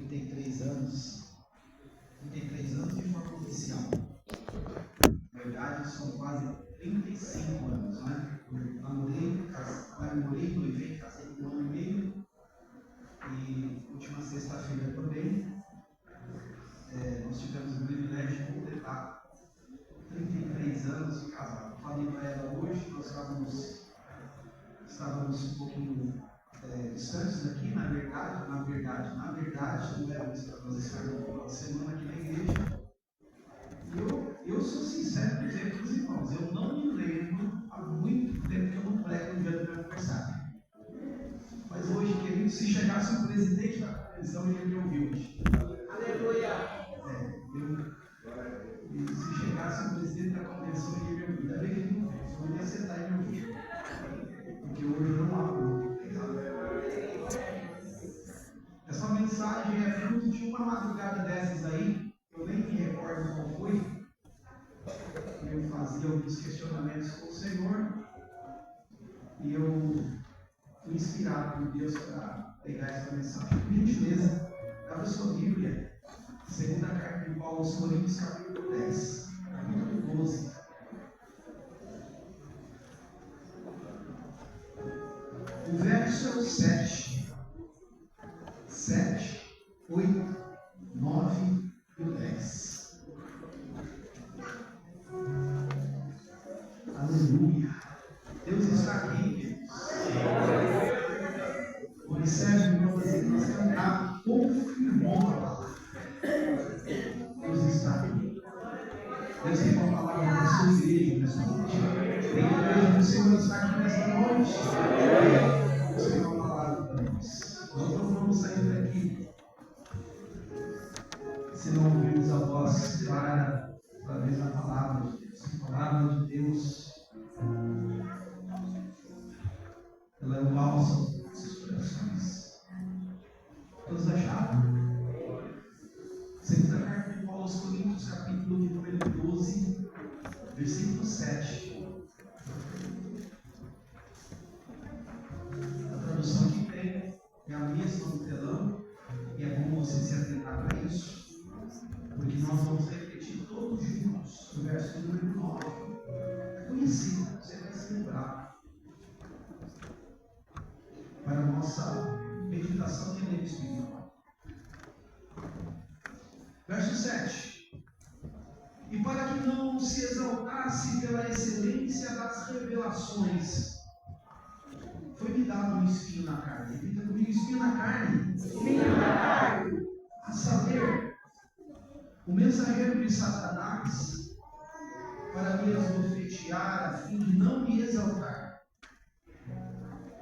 33 anos de forma oficial. Na verdade, são quase 35 anos, né? Eu namorei, noivei, casei com 1 ano e meio. E última sexta-feira também, nós tivemos o privilégio de completar 33 anos de casado. Falei para ela hoje, nós estávamos um pouquinho distantes daqui, na verdade, não éramos para nós estarmos no final de semana aqui na igreja. E eu sou sincero com os irmãos, eu não me lembro há muito tempo que eu não prego no dia do meu aniversário. Mas hoje, querido, se chegasse o presidente da convenção, ele ia me ouvir hoje. Aleluia! Se chegasse o presidente da convenção, ele ia me ouvir. Ainda bem que ele não veio, senão ele ia sentar e me ouvir. Porque hoje eu não abro. Essa mensagem é fruto de uma madrugada dessas aí, eu nem me recordo qual foi. Eu fazia alguns questionamentos com o Senhor e eu fui inspirado por Deus para pegar essa mensagem. Por gentileza, abra sua Bíblia, segunda carta de Paulo aos Coríntios, capítulo 10, capítulo 12. O verso é o 7, 8, 9 e o 10. Aleluia! Deus está aqui, queridos. Observe, irmãos, que nós estamos confirmando a palavra. Deus está aqui. Deus tem uma palavra para a sua igreja nessa noite. Tem a igreja do Senhor está aqui nessa noite. Deus tem uma palavra para nós. Nós não vamos sair daqui se não ouvirmos a voz clara através da palavra de Deus. A palavra de Deus, ela é o bálsamo dos nossos corações. Todos acharam? Segunda carta de Paulo aos Coríntios, capítulo de número 12, versículo 7. A tradução que tem é a mesma no telão, e é bom você se atentar para isso, porque nós vamos repetir todos juntos o verso de número 9. É conhecido, você vai se lembrar. Para a nossa meditação de vida espiritual. Verso 7. E para que não se exaltasse pela excelência das revelações, foi-me dado um espinho na carne. Repita comigo: espinho na carne. Espinho na carne. A saber, o mensageiro de Satanás, para me esbofetear, a fim de não me exaltar,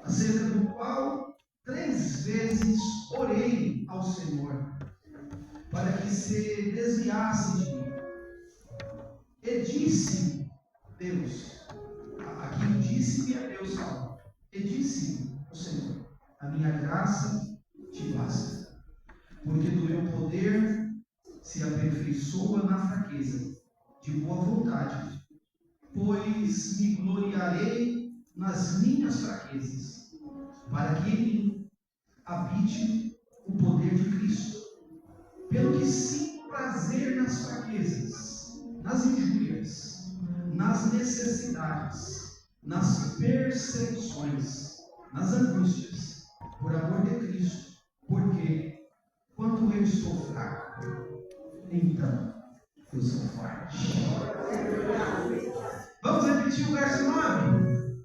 acerca do qual 3 vezes orei ao Senhor, para que se desviasse de mim. E disse Deus, aqui disse-me a Deus, Salmo, e disse o Senhor: a minha graça te basta, porque do meu poder se aperfeiçoa na fraqueza, de boa vontade, pois me gloriarei nas minhas fraquezas, para que em mim habite o poder de Cristo. Pelo que sinto prazer nas fraquezas, nas injúrias, nas necessidades, nas perseguições, nas angústias, por amor de Cristo, porque quando eu estou fraco, então eu sou forte. Vamos repetir o verso 9.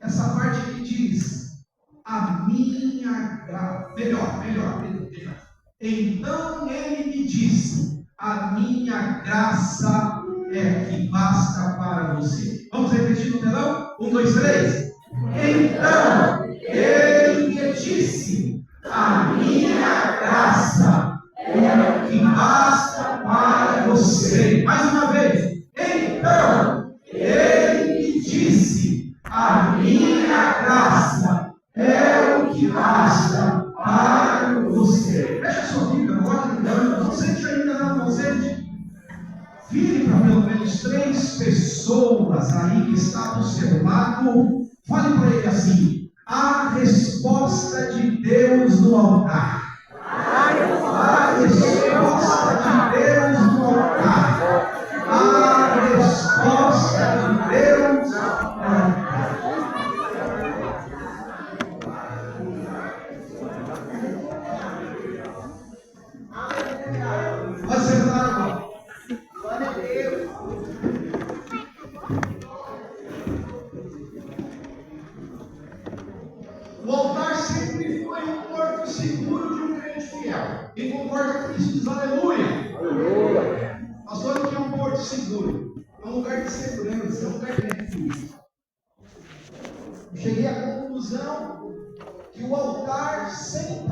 Essa parte que diz: a minha graça. Melhor. Então ele me disse: a minha graça é que basta para você. Vamos repetir no telão? 1, 2, 3. Então ele me disse: a minha graça é que basta para você. Mais uma vez. Então ele me disse: a minha graça é o que basta para você. Fecha sua Bíblia agora, não sente ainda, não sente. Vire para pelo menos 3 pessoas aí que estão do seu lado. Fale para ele assim: a resposta de Deus no altar. seguro de um crente fiel. Quem concorda com isso diz aleluia. Aleluia. Pastor, o que é um porto seguro? É um lugar de segurança, é um lugar de refúgio. Eu cheguei à conclusão que o altar sempre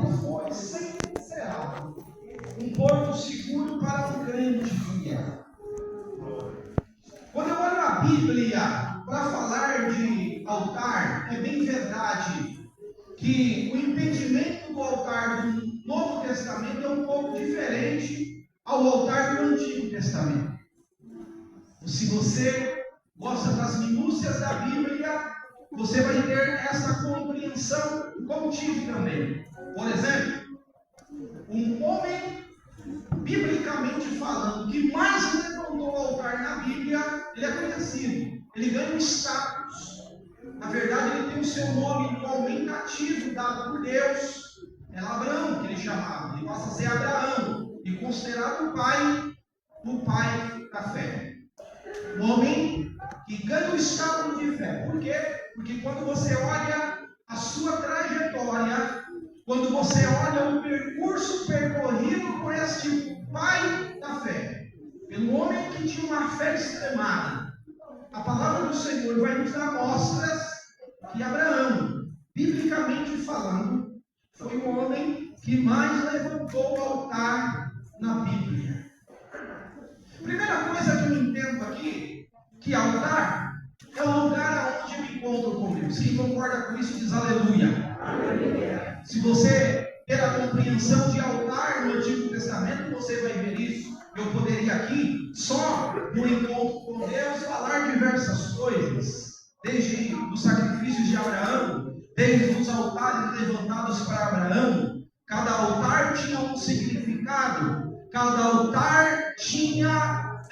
será um porto seguro para um crente fiel. Quando eu olho a Bíblia para falar de altar, é bem verdade que o entendimento do altar do Novo Testamento é um pouco diferente ao altar do Antigo Testamento. Se você gosta das minúcias da Bíblia, você vai ter essa compreensão, como tive também. Por exemplo, um homem, biblicamente falando, que mais levantou o altar na Bíblia, ele é conhecido, ele ganha um status. Na verdade, ele tem o seu nome no aumentativo dado por Deus. É Abraão que ele chamava, ele passa a ser Abraão, e considerado o pai da fé. Um homem que ganha o status de fé. Por quê? Porque quando você olha a sua trajetória, quando você olha o percurso percorrido por este pai da fé, pelo homem que tinha uma fé extremada, a palavra do Senhor vai nos dar mostras que Abraão, biblicamente falando, foi o homem que mais levantou o altar na Bíblia. Primeira coisa que eu entendo aqui, que altar é o lugar onde eu me encontro com Deus. Quem concorda com isso diz aleluia. Aleluia. Se você ter a compreensão de altar no Antigo Testamento, você vai ver isso. Eu poderia aqui, só no encontro com Deus, falar diversas coisas. Desde os sacrifícios de Abraão, desde os altares levantados para Abraão. Cada altar tinha um significado. Cada altar tinha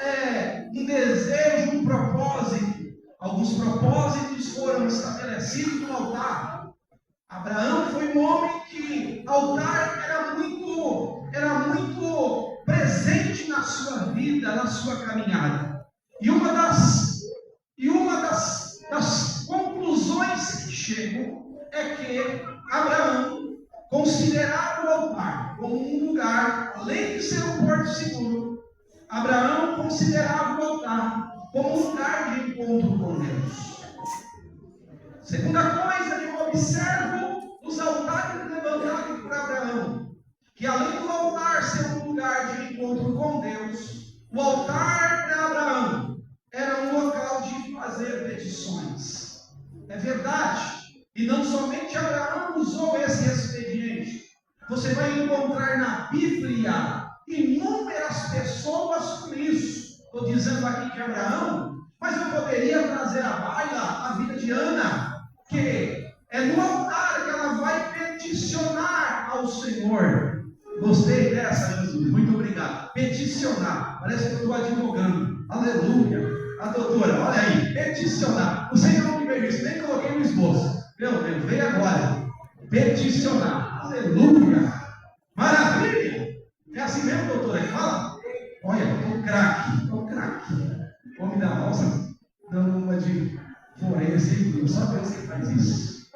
um desejo, um propósito. Alguns propósitos foram estabelecidos no altar. Abraão foi um homem que altar era muito presente na sua vida, na sua caminhada. E uma das conclusões que chegam é que Abraão considerava o altar como um lugar, além de ser um porto seguro, Abraão considerava o altar como um lugar de encontro com Deus. Segunda coisa que eu observo nos altares levantados por Abraão, que além do altar ser um lugar de encontro com Deus, o altar para Abraão era um local de fazer petições. É verdade. E não somente Abraão usou esse expediente. Você vai encontrar na Bíblia inúmeras pessoas com isso. Estou dizendo aqui que Abraão, mas eu poderia trazer à baila a vida de Ana, que é no altar que ela vai peticionar ao Senhor. Gostei dessa, Jesus. Muito obrigado. Peticionar. Parece que eu estou advogando. Aleluia. A doutora, olha aí. Peticionar. Você ainda não me veio isso, nem coloquei no esboço. Meu Deus, veio agora. Peticionar. Aleluia. Maravilha. É assim mesmo, doutora, que fala? Olha, estou craque. Homem da roça, dando uma de forense, só Deus que faz isso.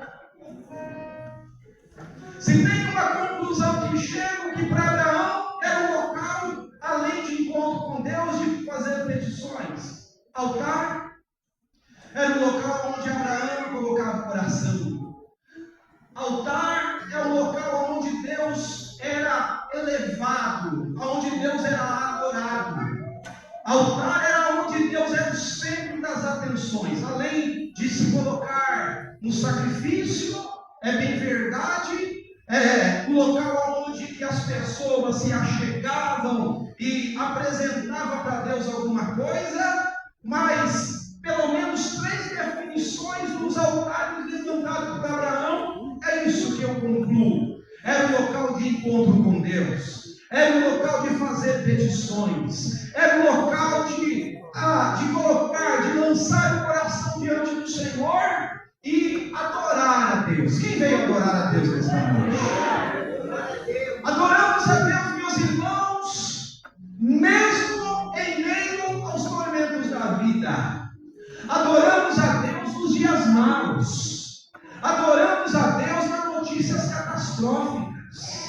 Se tem uma conclusão que chega, que para Abraão era um local, além de encontro com Deus, de fazer petições. Altar era um local onde Abraão colocava oração. Altar é um local onde Deus era elevado, onde Deus era adorado. Altar era onde Deus era o centro das atenções. Além de se colocar no sacrifício, é bem verdade, o local onde que as pessoas se achegavam e apresentavam para Deus alguma coisa, mas pelo menos 3 definições dos altares levantados por Abraão, é isso que eu concluo. Era o local de encontro com Deus, era o local de fazer petições, era o local de colocar, de lançar o coração diante do Senhor e adorar a Deus. Quem veio adorar a Deus nesta noite? Adoramos a Deus, meus irmãos, mesmo em meio aos tormentos da vida. Adoramos a Deus nos dias maus. Adoramos a Deus nas notícias catastróficas.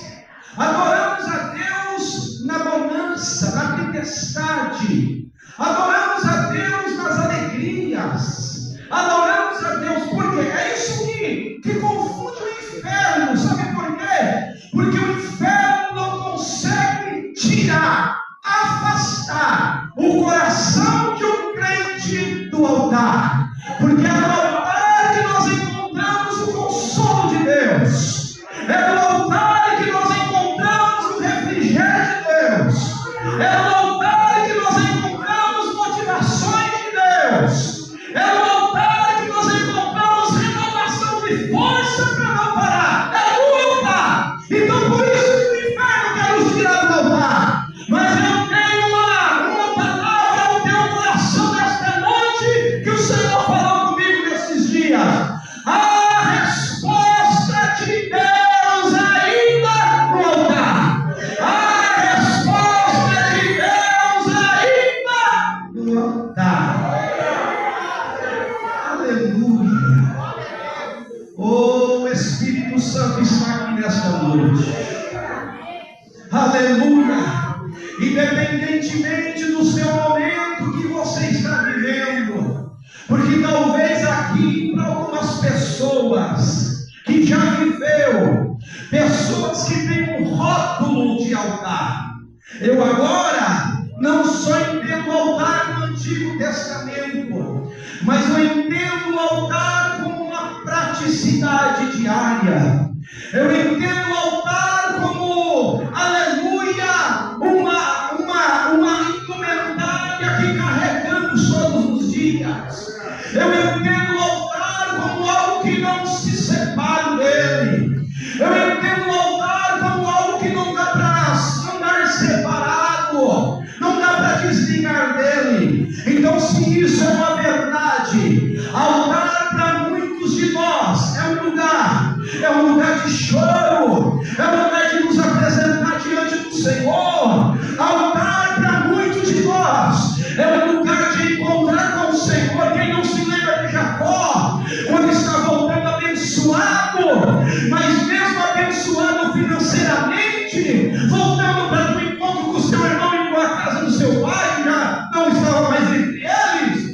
Adoramos a Deus na bonança, na tempestade. Adoramos a Deus nas alegrias. Adoramos a Deus porque é isso que confunde o inferno. Sabe por quê? Porque o inferno não consegue tirar, afastar o coração de um crente do altar. Porque é no altar que nós encontramos o consolo de Deus. É no altar que nós encontramos o refrigério de Deus. É no altar que nós encontramos motivações de Deus. É no altar que nós encontramos renovação de força para não parar. É no altar. Então por isso que o inferno quer nos tirar do altar. Mas eu tenho uma palavra ao teu coração nesta noite que o Senhor falou comigo nesses dias. A resposta de Deus ainda no altar. A resposta de Deus ainda no altar. Aleluia. Oh, o Espírito Santo está aqui nesta noite. Aleluia. Independentemente do seu momento que você está vivendo, porque talvez aqui para algumas pessoas que já viveu, pessoas que têm um rótulo de altar. Eu agora não só entendo o altar no Antigo Testamento, mas eu entendo o altar como uma praticidade diária. Eu entendo o altar como, aleluia, uma indumentária que carregamos todos os dias. Eu entendo o altar como algo que não se separa dele. Eu entendo o altar como algo que não dá para andar separado, não dá para desligar dele. Então, se isso é uma verdade, altar para muitos de nós é um lugar de choro, é um lugar de nos apresentar diante do Senhor. Altar para muitos de nós é um lugar de encontrar com o Senhor. Quem não se lembra de Jacó, quando está voltando abençoado, mas mesmo abençoado financeiramente, voltando para o encontro com o seu irmão e com a casa do seu pai, já não estava mais entre eles.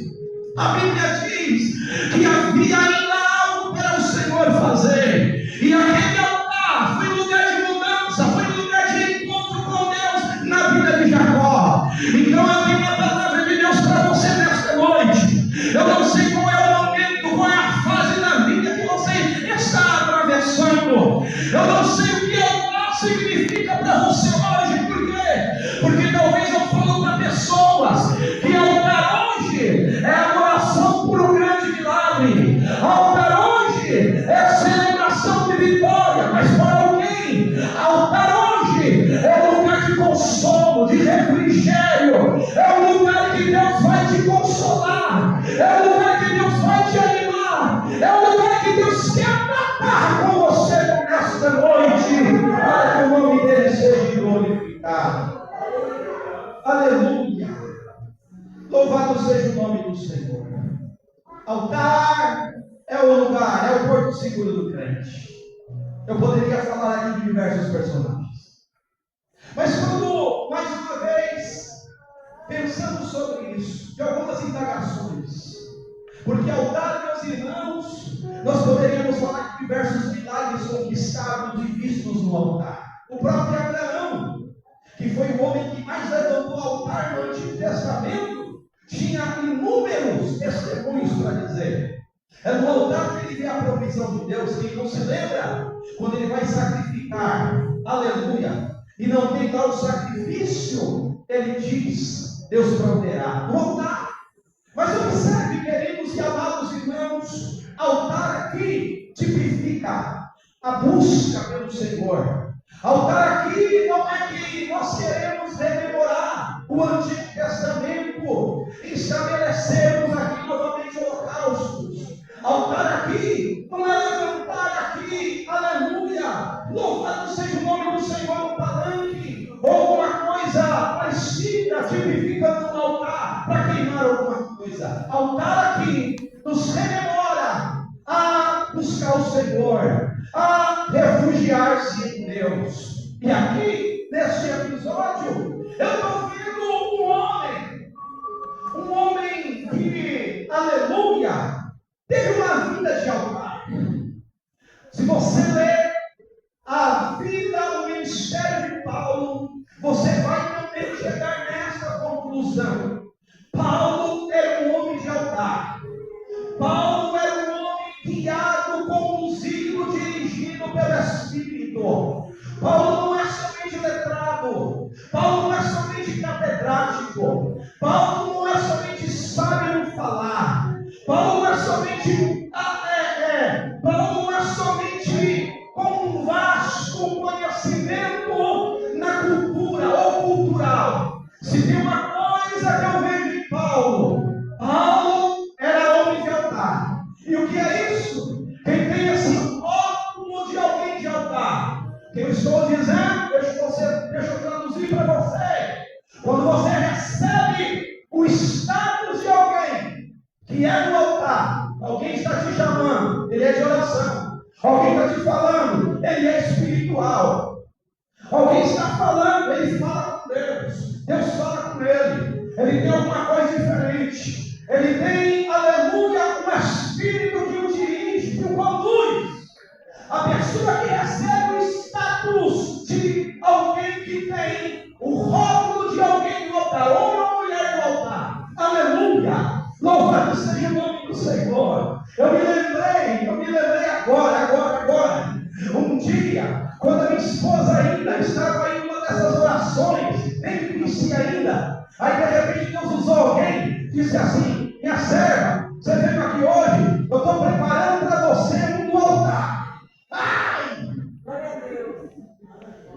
A Bíblia diz que havia ainda algo para o Senhor fazer, e aquele altar foi lugar de mudança, foi lugar de encontro com Deus na vida de Jacó. Então eu tenho uma palavra de Deus para você nesta noite. Eu não sei qual é o momento, qual é a fase da vida que você está atravessando. Eu não sei o que altar significa para você hoje. Por quê? Porque talvez eu falo para pessoas que altar hoje é adoração por um grande milagre. Altar hoje é celebração de vitória. Mas para alguém, altar hoje é um lugar de consolo, de refrigério. É um lugar que Deus vai te consolar. É um lugar que Deus vai te animar. É um lugar que Deus quer tratar com você nesta noite, para que o nome dele seja glorificado. Aleluia. Louvado seja o nome do Senhor. Altar é o lugar, é o porto seguro do crente. Eu poderia falar aqui de diversos personagens, mas quando, mais uma vez, pensamos sobre isso, de algumas indagações, porque altar, meus irmãos, nós poderíamos falar de diversos milagres conquistados e vistos no altar. O próprio Abraão, que foi o homem que mais levantou altar no Antigo Testamento, tinha inúmeros testemunhos para dizer. É no altar que ele vê a provisão de Deus. Quem não se lembra? Quando ele vai sacrificar, aleluia, e não tem lá o sacrifício, ele diz: Deus proverá. No altar. Mas observe, queridos e amados irmãos, altar aqui tipifica a busca pelo Senhor. Altar aqui não é que nós queremos rememorar o Antigo Testamento, estabelecemos aqui novamente holocaustos. Altar aqui não é levantar aqui, aleluia, louvado seja o nome do Senhor, um palanque, ou uma coisa parecida, tipificando um altar para queimar alguma coisa. Altar aqui nos rememora a buscar o Senhor, a refugiar-se em Deus. E aqui, nesse episódio, eu estou vendo um homem que, aleluia, teve uma vida de altar. Se você ler a vida, o ministério de Paulo, você vai também chegar nessa conclusão. Paulo era um homem de altar. Paulo era um homem guiado, conduzido, dirigido pelo Espírito. Paulo não é somente letrado. Paulo não é somente catedrático. Paulo não é somente sábio no falar. Paulo não é somente Paulo não é somente com um vasto conhecimento na cultura ou cultural. Se tem uma coisa que eu vejo em Paulo era homem de altar. E o que é isso? Quem tem esse rótulo de alguém de altar? Que eu estou dizendo, deixa eu traduzir para você. Quando você recebe o status de alguém que é do altar, alguém está te chamando, ele é de oração. Alguém está te falando, ele é espiritual. Alguém está falando, ele fala com Deus. Deus fala com ele. Ele tem alguma coisa diferente. Ele tem, aleluia, um espírito que o dirige, que o conduz. A pessoa que recebe o status de alguém que tem o rótulo de alguém do altar, homem ou mulher do altar. Aleluia! Louvado seja o nome do Senhor. Eu me lembrei agora. Um dia, quando a minha esposa ainda estava em uma dessas orações, nem disse ainda, aí de repente Deus usou alguém, disse assim: minha serva, você veio aqui hoje, eu estou preparando para você um altar. Ai! Glória a Deus!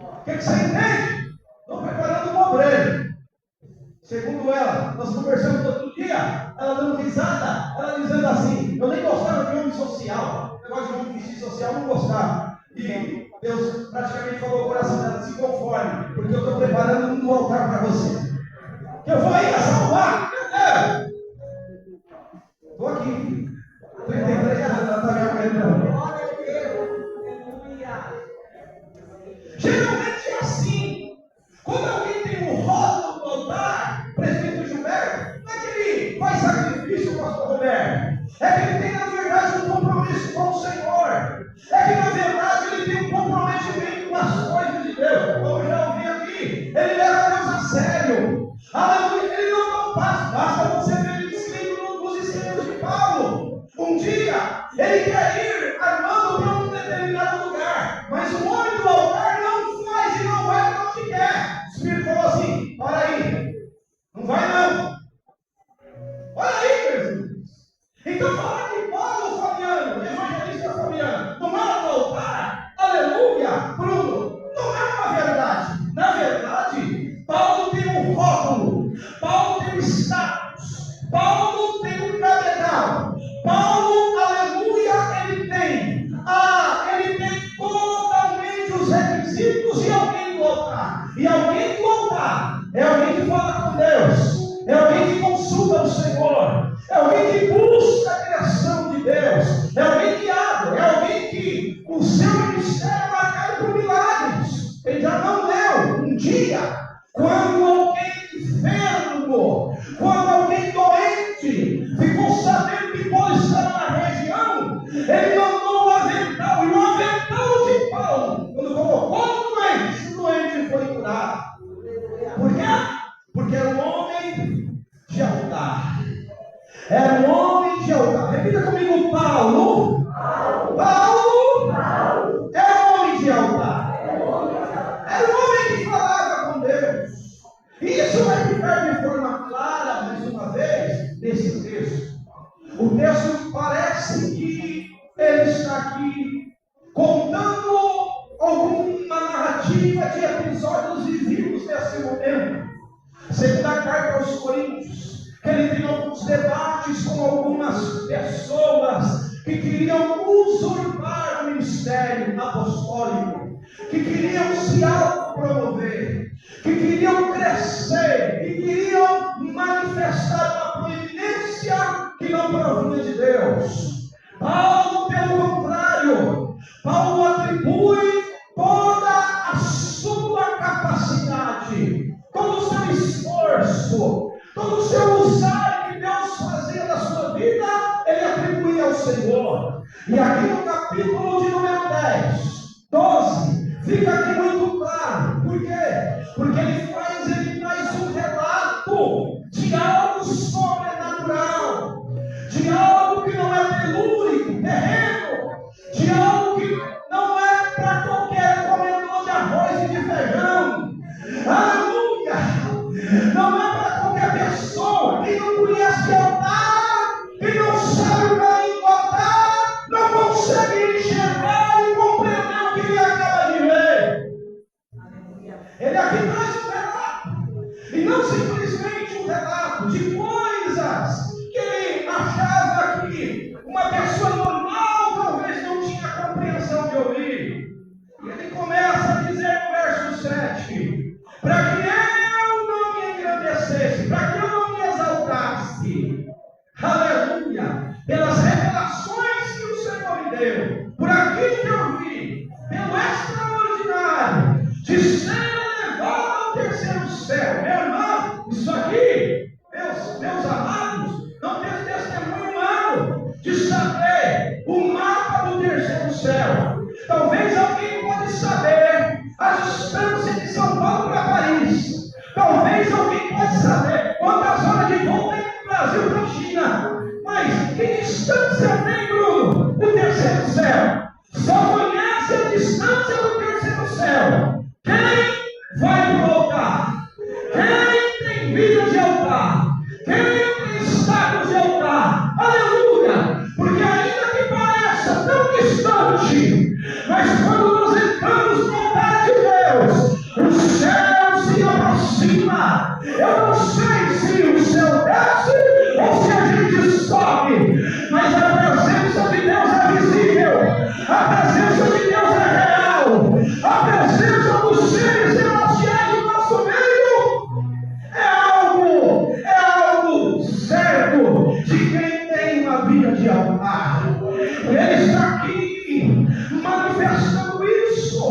O que você entende? Estou preparando um obreiro. Segundo ela, nós conversamos outro dia, ela dando risada, ela dizendo assim: eu nem gostava de homem social, negócio de homem vestir social, não gostava. E Deus praticamente falou ao coração dela: se conforme, porque eu estou preparando um altar para você, que eu vou ir a salvar. Estou aqui, estou entendendo, ela está me aguentando. Geralmente é assim. Quando alguém tem um rótulo do altar, presbítero Gilberto, não é que ele faz sacrifício, pastor Roberto. É que ele tem, na verdade, um compromisso com o Senhor. É que, na verdade, ele tem um comprometimento com as coisas de Deus. Como eu já ouvi aqui, ele leva Deus a sério. Aleluia, ele não dá um passo. Basta você ver ele escrito nos escritos de Paulo. Um dia, ele quer ir armando para um determinado lugar, mas o homem do altar não faz e não vai para onde quer. O Espírito falou assim: para aí, não vai não. Olha aí, Jesus. Então fala que Paulo, Fabiano, evangelista Fabiano, não era do altar, aleluia, Bruno, não é uma verdade. Na verdade, Paulo tem um rótulo, Paulo tem um status, Paulo tem um cabedal, Paulo, aleluia, ele tem totalmente os requisitos de alguém do altar. E alguém do altar é alguém que fala com Deus, é alguém que consulta o Senhor, é alguém que busca a direção de Deus, é alguém que abre, é alguém que o seu ministério é marcado por milagres. Ele já não leu um dia, quando alguém enfermo, quando alguém doente ficou sabendo que Paulo estava na região, ele mandou o avental, e o avental de Paulo, quando colocou o doente foi curado. Por quê? Porque era um homem de altar. Era um homem de altar. Repita comigo: Paulo era um homem de altar. Era um homem que falava com Deus. E isso vai ficar de forma clara, mais uma vez, nesse texto. O texto parece que ele está aqui contando alguma narrativa de episódios vividos nesse momento. Segundo a carta aos Coríntios, que ele tem alguns debates com algumas pessoas que queriam usurpar o ministério apostólico, que queriam se autopromover, que queriam crescer, que queriam manifestar uma proeminência que não provinha de Deus. Paulo, pelo contrário, Paulo atribui toda a sua E aqui no capítulo de número 10, 12, fica aqui muito claro. Por quê? Porque ele traz um relato de algo sobrenatural, de algo que não é telúrico, terreno, de algo que não é para qualquer comedor de arroz e de feijão. Aleluia! Não é para qualquer pessoa que não conhece altar, que não sabe o caminho do altar, não consegue enxergar e compreender o que ele acaba de ver. Ele aqui traz um relato, e não simplesmente um relato de coisas que ele achava que uma pessoa normal talvez não tinha compreensão de ouvir. E ele começa a dizer no verso 7, para que eu não me engrandecesse, para que eu não me exaltasse, aleluia, pelas revelações que o Senhor me deu, por aquilo que eu vi, pelo extraordinário, de ser elevado ao terceiro céu. Meu irmão, isso aqui, meus amados, não tem testemunho humano de saber o mapa do terceiro céu. Talvez alguém pode saber a distância de São Paulo para Paris. Talvez alguém pode saber quantas horas de voo tem do Brasil para a China. Mas que distância tem, Bruno, o terceiro céu? Só conhece a distância do terceiro céu quem vai para o altar, quem tem vida de altar, quem tem estado de altar. Aleluia! Porque ainda que pareça tão distante, mas quando nós entramos no altar de Deus, o céu se aproxima. Eu não sei se o céu desce ou se a gente sobe, mas a presença de Deus é visível, a presença de Deus é real, a presença dos seres celestiais do nosso meio é algo certo de quem tem uma vida de altar. Ele está aqui manifestando isso,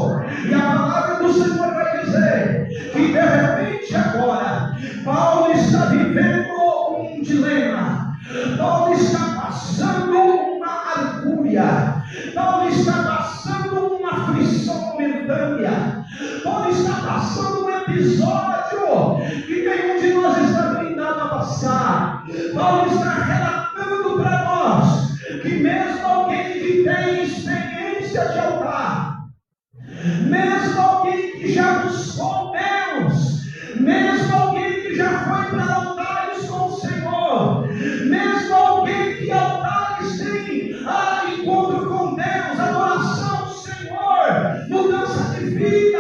e a palavra do Senhor vai dizer que de repente agora Paulo está vivendo um dilema, Paulo está passando uma angústia, Paulo está passando uma aflição momentânea, Paulo está passando um episódio que nenhum de nós está blindado a passar. Paulo está relatando para nós que mesmo alguém que tem experiência de altar, mesmo alguém que já buscou Deus, mesmo alguém que já foi para altares com o Senhor, mesmo alguém que altares tem encontro com Deus, adoração ao Senhor, mudança de vida,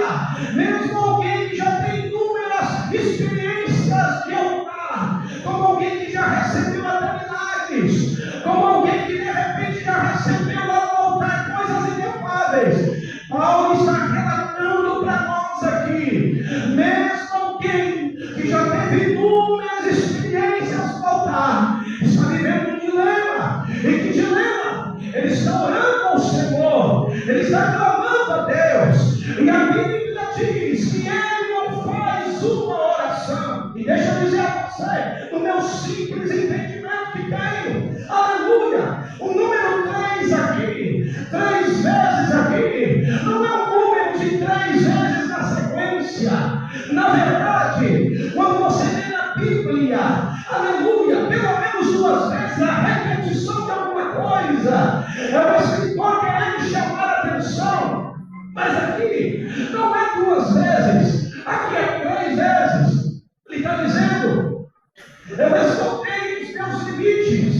mesmo alguém que já tem inúmeras experiências de altar, como alguém que já recebeu até milagres, como alguém que de repente já recebeu lá no altar coisas inefáveis. Paulo está relatando para nós aqui, mesmo alguém que já teve inúmeras experiências no altar, está vivendo um dilema. E que dilema? Ele está orando ao Senhor, ele está clamando a Deus, e a Bíblia diz que ele não faz uma oração. E deixa eu dizer a você, no meu simples entendimento que tenho, aleluia, o número 3 aqui, 3 vezes aqui, não é um número de 3 vezes na sequência. Na verdade, quando você lê na Bíblia, aleluia, pelo menos 2 vezes a repetição de alguma coisa, é o escritor querendo chamar a atenção. Mas aqui não é 2 vezes, aqui é 3 vezes. Ele está dizendo: eu esgotei os meus limites,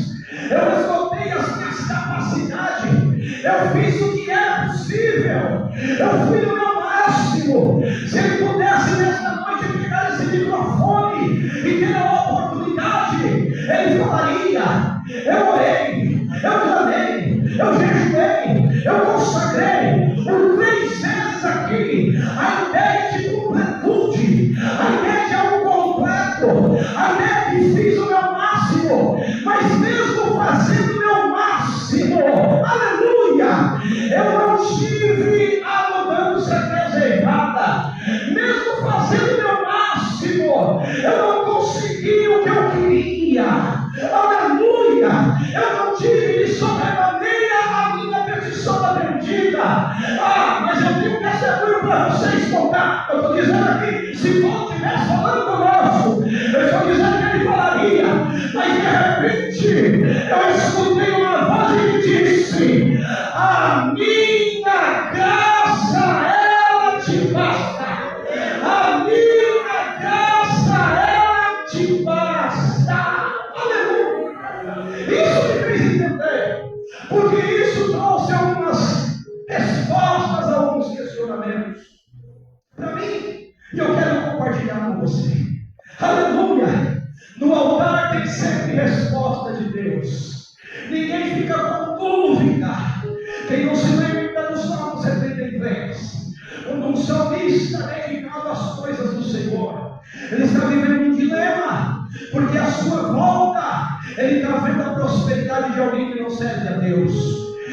eu esgotei as minhas capacidades, eu fiz o que é possível, eu fui no meu máximo. Se ele pudesse nesta noite pegar esse microfone e ter a oportunidade, ele falaria: eu orei, eu clamei, eu jejuei, eu consagrei. Por 3 vezes aqui, a ideia de dizendo aqui, se Paulo estivesse falando conosco, eu estou dizendo que ele falaria, mas de repente eu escutei uma voz que disse: a minha graça ela te basta, a minha graça ela te basta. Aleluia! Isso me fez entender, porque isso trouxe algumas respostas a alguns questionamentos para mim, e eu quero compartilhar com você. Aleluia! No altar tem sempre resposta de Deus. Ninguém fica com dúvida. Quem não se lembra do Salmo 73, quando um salmista dedicado às coisas do Senhor, ele está vivendo um dilema, porque à sua volta ele está vendo a prosperidade de alguém que não serve a Deus,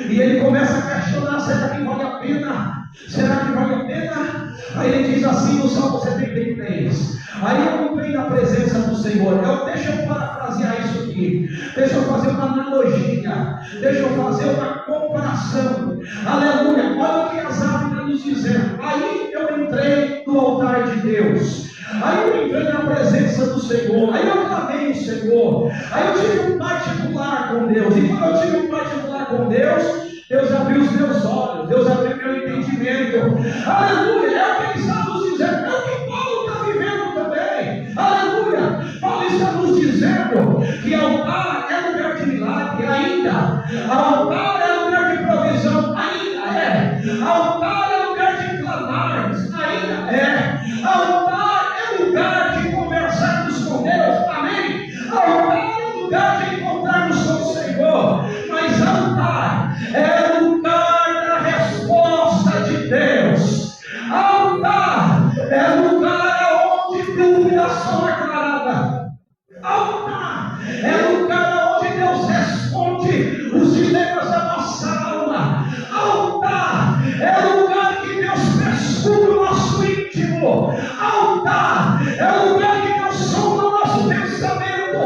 e ele começa a questionar: será que vale a pena? Será que vale a pena? Aí ele diz assim no Salmo 73. Aí eu entrei na presença do Senhor. Deixa eu parafrasear isso aqui. Deixa eu fazer uma analogia. Deixa eu fazer uma comparação. Aleluia. Olha o que Asaf está nos dizendo. Aí eu entrei no altar de Deus. Aí eu entrei na presença do Senhor. Aí eu clamei o Senhor. Aí eu tive um particular com Deus. E quando eu tive um particular com Deus, Deus abriu os meus olhos. Deus abriu meu entendimento. Aleluia. É o que ele está nos dizendo. É o que Paulo está vivendo também. Aleluia. Paulo está nos dizendo que altar é lugar de milagre ainda. Altar é lugar de provisão ainda é. Altar é lugar de clamar ainda é. Altar é lugar de conversarmos com Deus. Amém. Altar é lugar de encontrarmos com o Senhor. Mas altar é lugar da resposta de Deus. Altar é lugar onde iluminação é clara. Altar é lugar onde Deus responde os dilemas da nossa alma. Altar é lugar que Deus prescruta o nosso íntimo. Altar é lugar que Deus sonda o nosso pensamento.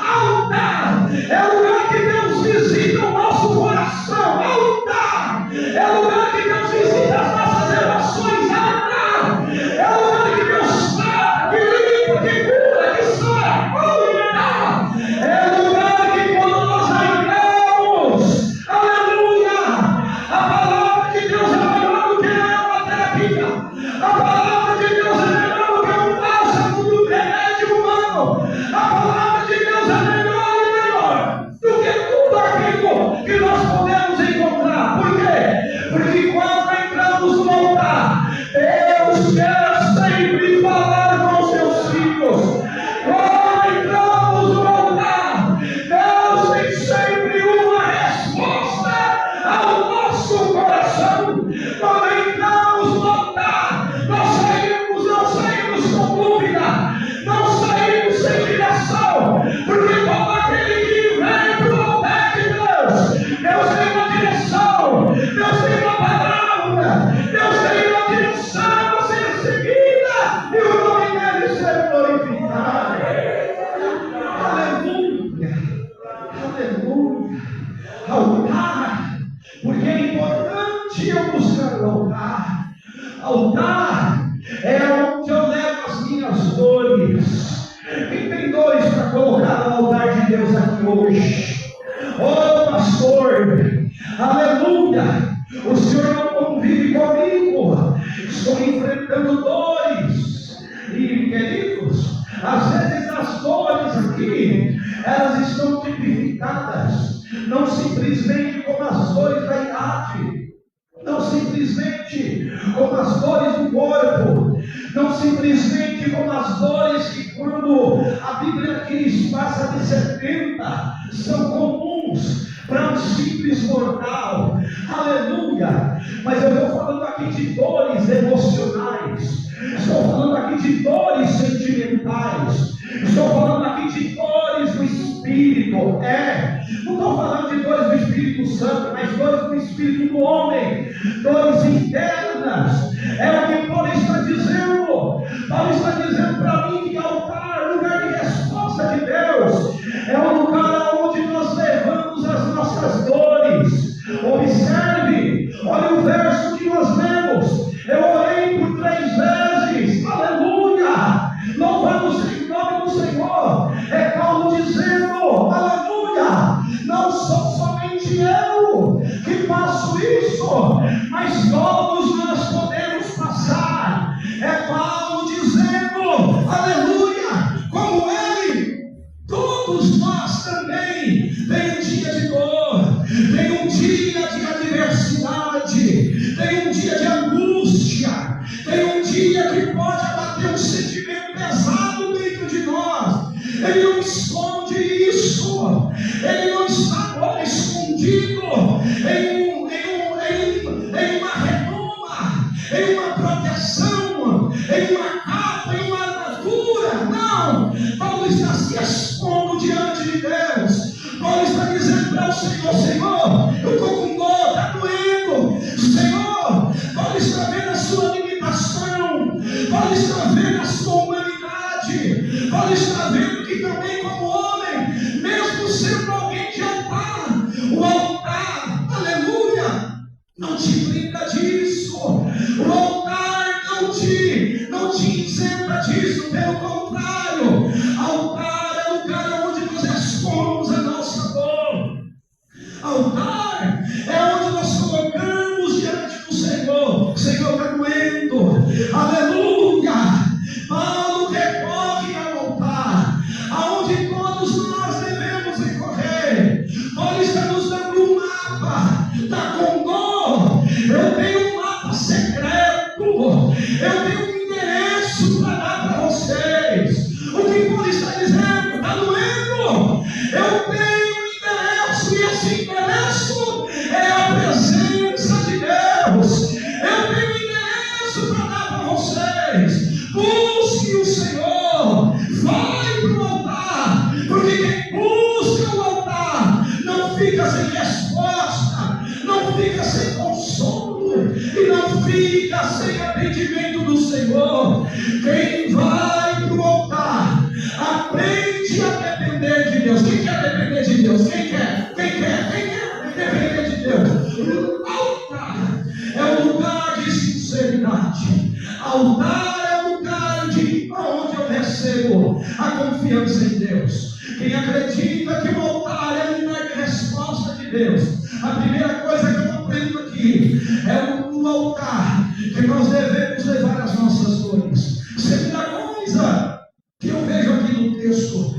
Altar é lugar que Deus visita o nosso coração. Altar é lugar que Deus visita as nossas emoções. Altar é lugar que Deus trata, que limpa, que cura, que sara. Altar é lugar que quando nós entramos, aleluia, a palavra de Deus é melhor do que uma terapia. A palavra de Deus é melhor do que um bálsamo do remédio humano. A palavra de Deus é melhor e melhor do que tudo aquilo que nós podemos encontrar. Por quê? Porque quando entramos no altar, Deus quer sempre falar com os seus filhos. Quando entramos no altar, Deus tem sempre uma resposta ao nosso coração. Quando entramos no altar, nós não saímos com dúvida, não saímos sem direção, porque todo aquele que vem para o altar de Deus, Deus tem uma direção, Deus tem uma palavra, Deus tem uma direção a ser seguida e o nome dele ser glorificado. Aleluia, aleluia. Altar, porque é importante eu buscar o altar. Altar é onde eu levo as minhas dores. Quem tem dores para colocar no altar de Deus aqui hoje? Oh, pastor, aleluia, o Senhor não convive comigo, estou enfrentando dores. E queridos, às vezes as dores aqui, elas estão tipificadas, não simplesmente como as dores da idade, não simplesmente como as dores do corpo, não simplesmente como as dores que quando a Bíblia diz passa de 70, são comuns para um simples mortal. Aleluia! Mas eu estou falando aqui de dores emocionais, estou falando aqui de dores sentimentais, estou falando aqui de dores do Espírito. Não estou falando de dores do Espírito Santo, mas dores do Espírito do homem, dores internas. É o que Paulo está dizendo. Paulo está dizendo para mim que altar, lugar de resposta de Deus, é um lugar onde nós levamos as nossas dores. Observe, olha o verso que nós lemos. Eu orei por 3 vezes. aleluia, que pode abater um sentimento pesado dentro de nós. Ele não esconde isso, Ele não está agora escondido em uma redoma, em uma proteção, em uma capa, em uma armadura. Não, Paulo está se expondo diante de Deus. Paulo está dizendo para o Senhor: Senhor, eu estou com dor, está doendo. Senhor, Paulo está vendo a sua limitação, Paulo está vendo a sua humanidade, Paulo está vendo que também, como homem, mesmo sendo alguém de altar, o altar, aleluia, não te brinda disso, o altar não te isenta disso, pelo contrário, altar é o lugar onde nós expomos a nossa dor, altar é onde nós colocamos diante do Senhor. Senhor, está doendo, aleluia. Paulo recorre ao altar, aonde todos nós devemos recorrer. Paulo está nos dando um mapa da Condor. Eu tenho um mapa secreto, eu tenho um endereço para dar para vocês. O que Paulo está dizendo? Está doendo? Eu tenho um endereço, e esse endereço é a presença de Deus. Eu tenho um endereço para dar para vocês. Busque o Senhor, vai para o altar, porque quem busca o altar não fica sem resposta, não fica sem consolo e não fica sem atendimento do Senhor. Quem vai para o altar aprende a depender de Deus. Quem quer depender de Deus? Quem quer depender de Deus? O altar é um lugar de sinceridade. Altar é um lugar onde eu recebo a confiança em Deus. Quem acredita que o altar é um lugar de resposta de Deus, a primeira coisa que eu aprendo aqui é no altar que nós devemos levar as nossas dores. Segunda coisa que eu vejo aqui no texto,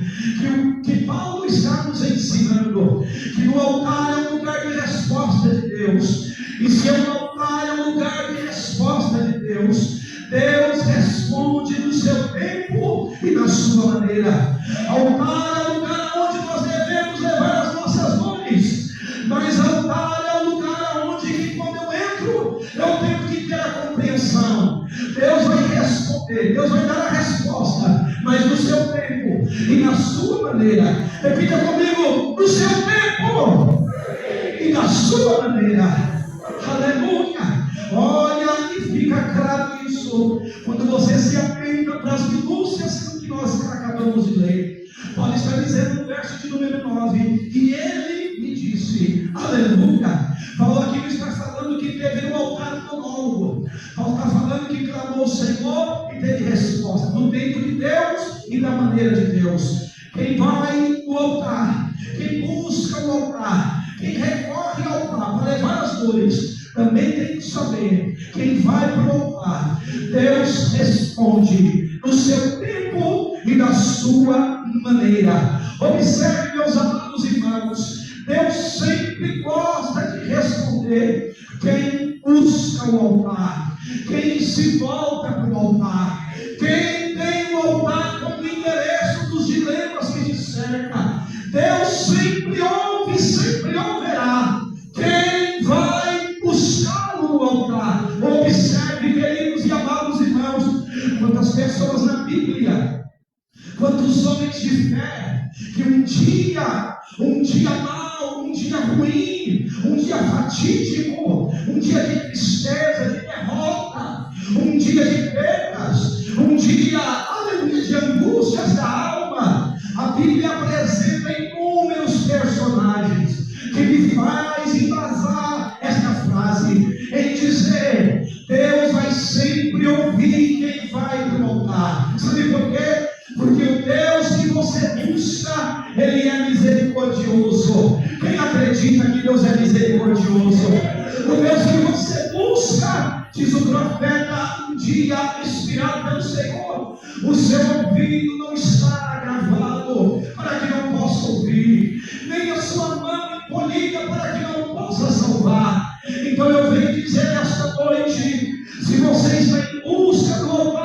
que Paulo está nos ensinando, que no altar é um lugar de resposta de Deus. E se o altar é um lugar de resposta de Deus, Deus responde no seu tempo e na sua maneira. Altar é o lugar onde nós devemos levar as nossas dores, mas altar é o lugar onde, quando eu entro, eu tenho que ter a compreensão. Deus vai responder, Deus vai dar a resposta, mas no seu tempo e na sua maneira. Repita comigo: no seu tempo e na sua maneira. Aleluia! Olha, e fica claro isso quando você se atenta para as minúcias que nós acabamos de ler. Paulo está dizendo no verso de número 9: e ele me disse, aleluia. Paulo aqui não está falando que teve um altar monólogo. Paulo está falando que clamou ao Senhor e teve resposta, no tempo de Deus e da maneira de Deus. Quem vai no altar, quem busca o altar, quem recorre ao altar para levar as dores, também tem que saber: quem vai para o altar, Deus responde no seu tempo e na sua maneira. Observe, meus amados irmãos, Deus sempre gosta de responder quem busca o altar, quem se volta para o altar, quem tem o altar como endereço dos dilemas que te cercam. Deus sempre ouve, sempre ouvirá quem vai buscá-lo no altar. Observe, queridos e amados irmãos, quantas pessoas na Bíblia, quantos homens de fé, que um dia mau, um dia ruim, um dia fatídico, um dia de tristeza, de derrota, um dia de perdas, um dia, aleluia, de angústias da alma. A Bíblia apresenta inúmeros personagens que me faz embasar esta frase em dizer: Deus vai sempre ouvir quem vai para o altar. Sabe por quê? Porque o Deus que você busca, Ele é misericordioso. Quem acredita que Deus é misericordioso? O Deus que você busca, diz o profeta, um dia inspirado pelo Senhor, o seu ouvido não está agravado para que não possa ouvir, nem a sua mão encolhida para que não possa salvar. Então eu venho dizer esta noite: se você está em busca do altar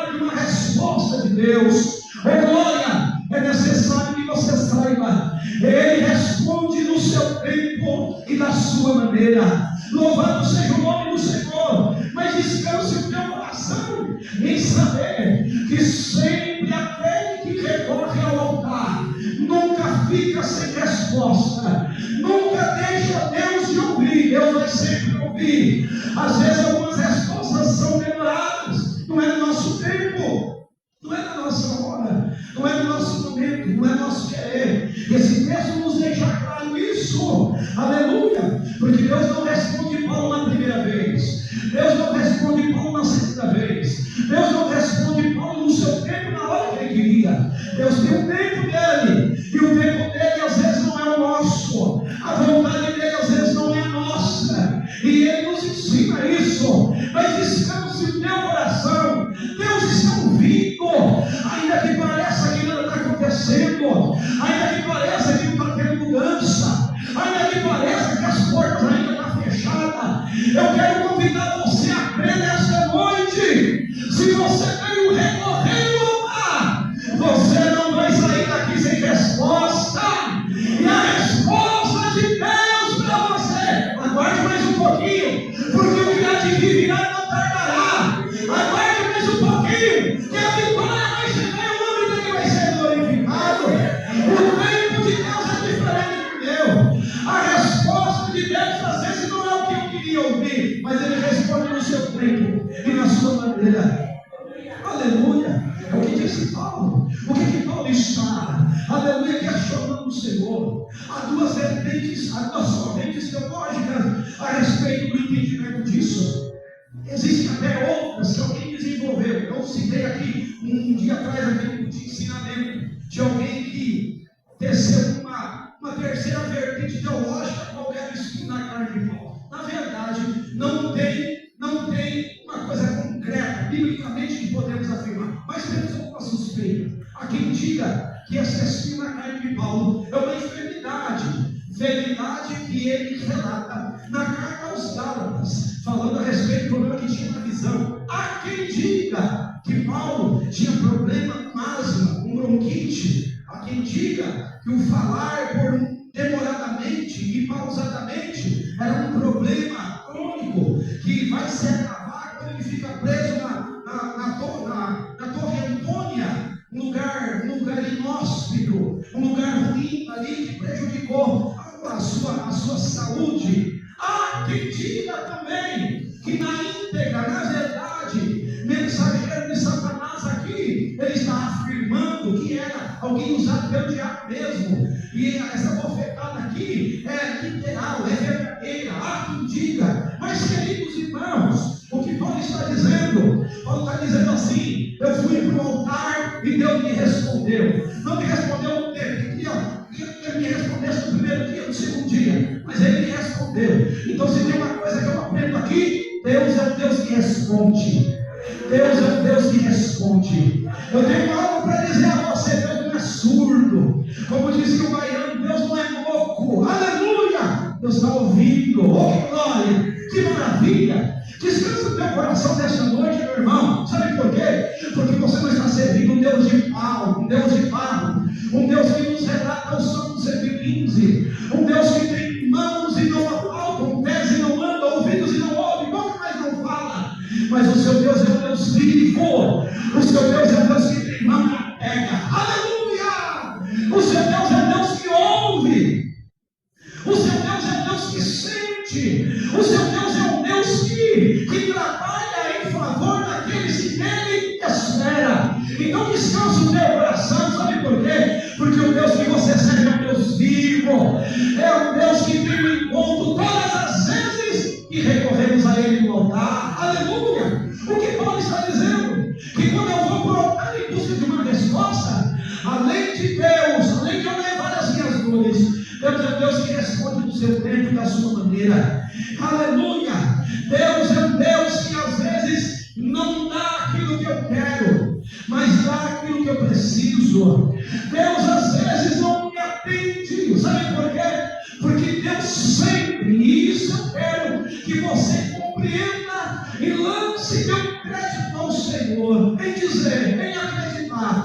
Deus. Oh glória, é necessário que você saiba, Ele responde no seu tempo e da sua maneira. Louvado seja o nome do Senhor, mas descanse o teu coração em saber que sempre aquele que recorre ao altar nunca fica sem resposta, nunca deixa Deus de ouvir. Deus vai sempre ouvir. Às vezes algumas respostas são demoradas, não é no nosso tempo, não é na nossa hora, não é no nosso momento, não é no nosso querer. Esse texto nos deixa claro isso, aleluia, porque Deus não responde Paulo na primeira vez, Deus não responde Paulo na segunda vez, Deus não responde Paulo no seu tempo, na hora que ele queria. Deus tem um tempo dele, e o tempo dele às vezes não é o nosso, a vontade dele às vezes não é a nossa, e ele nos ensina isso. Mas descanse o teu coração, Deus está ouvindo, ainda que pareça que nada está acontecendo, ainda que pareça que não está tendo mudança, ainda que pareça que as portas ainda estão fechadas. Eu quero convidar você a crer nesta noite. Se você veio recorrendo ao mar, você não vai sair daqui sem resposta, e a resposta de Deus para você, aguarde mais um pouquinho, porque o que há de vir virá não tardará. Aguarde mais um pouquinho, que a vitória vai chegar e o nome dele vai ser glorificado. O tempo de Deus é diferente do meu. A resposta de Deus às vezes não é o que eu queria ouvir, mas ele responde no seu tempo e na sua maneira. Aleluia. É o que disse Paulo. O que Paulo está, aleluia, questionando o Senhor. Há duas correntes teológicas a respeito do entendimento disso. Existem até outras que alguém desenvolveu. Eu citei aqui um dia atrás aquele de ensinamento de alguém que teceu uma terceira vertente teológica qualquer esquina na carne de Paulo. Na verdade, não tem uma coisa concreta, biblicamente, que podemos afirmar, mas temos alguma suspeita. Há quem diga que essa espinha na carne de Paulo é uma enfermidade que ele relata na carta aos Gálatas, falando a respeito do problema que tinha na visão. Há quem diga que Paulo tinha problema com asma, com bronquite. Há quem diga que o falar demoradamente e pausadamente era um problema crônico que vai se agravar quando ele fica preso na Torre Antônia, um lugar inóspito, um lugar ruim ali que prejudicou a sua saúde. Há quem diga também que na íntegra, na verdade, mensageiro de Satanás aqui, ele está afirmando que era alguém usado pelo diabo mesmo, e essa bofetada aqui é literal, é verdadeira. Há quem diga, mas queridos irmãos, o que Paulo está dizendo? Paulo está dizendo assim: eu fui para o altar e Deus me respondeu. Não me respondeu no tempo, ele me respondesse no primeiro dia, no segundo dia, mas ele me respondeu. Então, se tem uma coisa que eu aprendo aqui, Deus é o Deus que responde. Deus é o Deus que responde. Eu tenho algo para dizer a você: Deus não é surdo, como dizia o baiano, Deus não é louco. Aleluia! Deus está ouvindo. Oh, que glória, que maravilha. Descansa o teu coração nesta noite, meu irmão. Sabe por quê? Porque você não está servindo um Deus de pau, um Deus de barro, um Deus que nos relata o Salmo 115, um Deus que tem mãos e não apalpam, pés e não andam, ouvidos e não ouvem, boca mas não fala. Mas o seu Deus é um Deus vivo, o seu Deus é um Deus que tem mão e pega. Aleluia! O seu Deus é Deus que ouve, o seu Deus é Deus que sente, o seu Deus é um Deus que trabalha em favor daqueles que nele espera. Então descansa o teu coração. Sabe por quê? Porque o Deus que você serve é um Deus vivo, é um Deus que tem um encontro todas as vezes que recorremos a Ele no altar. Aleluia! O que Paulo está dizendo? Que quando eu vou para o altar em busca de uma resposta, além de Deus, além de eu levar as minhas dores, Deus é um Deus que responde no seu tempo e da sua maneira. Aleluia! Deus é um Deus que às vezes não dá aquilo que eu quero, mas dá aquilo que eu preciso. Deus às vezes não me atende. Sabe por quê? Porque Deus sempre, e isso eu quero que você compreenda e lance teu crédito ao Senhor, em dizer, em acreditar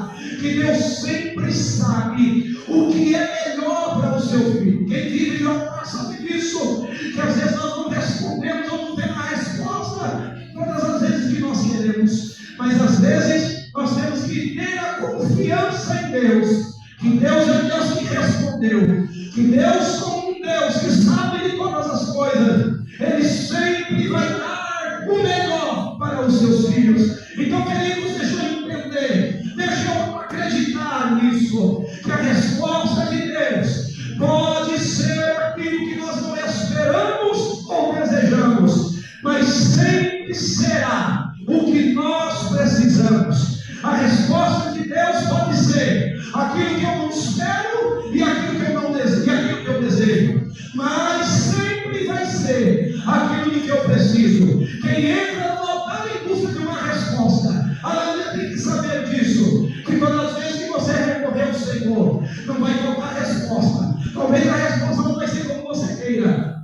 que Deus sempre sabe o que é melhor para o seu filho. Quem vive de altar sabe disso, que às vezes nós não respondemos ou não temos a resposta todas as vezes que nós queremos, mas às vezes nós temos que ter a confiança em Deus, que Deus é Deus que respondeu, que Deus, como um Deus que sabe de todas as coisas, Ele sempre vai dar o melhor para os seus filhos. Então, queridos, deixa eu entender, deixa eu acreditar nisso, que a resposta de Deus pode ser aquilo que nós não esperamos ou desejamos, mas sempre será o que nós precisamos. A resposta de Deus pode ser aquilo que eu não espero e aquilo que eu não desejo, e aquilo que eu desejo, mas sempre vai ser aquilo que eu preciso. Quem entra no altar em busca de uma resposta, aleluia, tem que saber disso, que todas as vezes que você recorrer ao Senhor, não vai faltar resposta. Talvez a resposta não vai ser como você queira,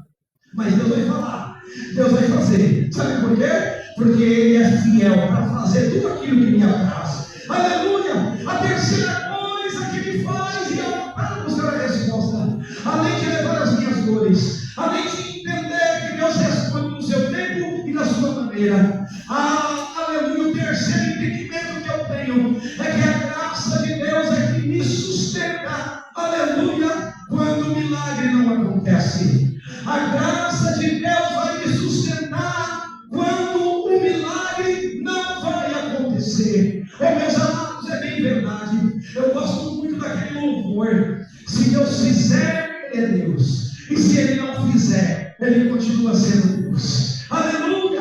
mas Deus vai falar, Deus vai fazer. Sabe por quê? Porque Ele é fiel para fazer tudo aquilo que me apraz. Aleluia! A terceira coisa que me faz ir ao altar buscar a resposta, além de levar as minhas dores, além de entender que Deus responde no seu tempo e na sua maneira. Aleluia! O terceiro entendimento que eu tenho é que a graça de Deus é que me sustenta. Aleluia! Quando o milagre não acontece, a graça de Deus vai me sustentar quando o milagre não vai acontecer. Meus amados, é bem verdade. Eu gosto muito daquele louvor. Se Deus fizer, Ele é Deus. E se Ele não fizer, Ele continua sendo Deus. Aleluia!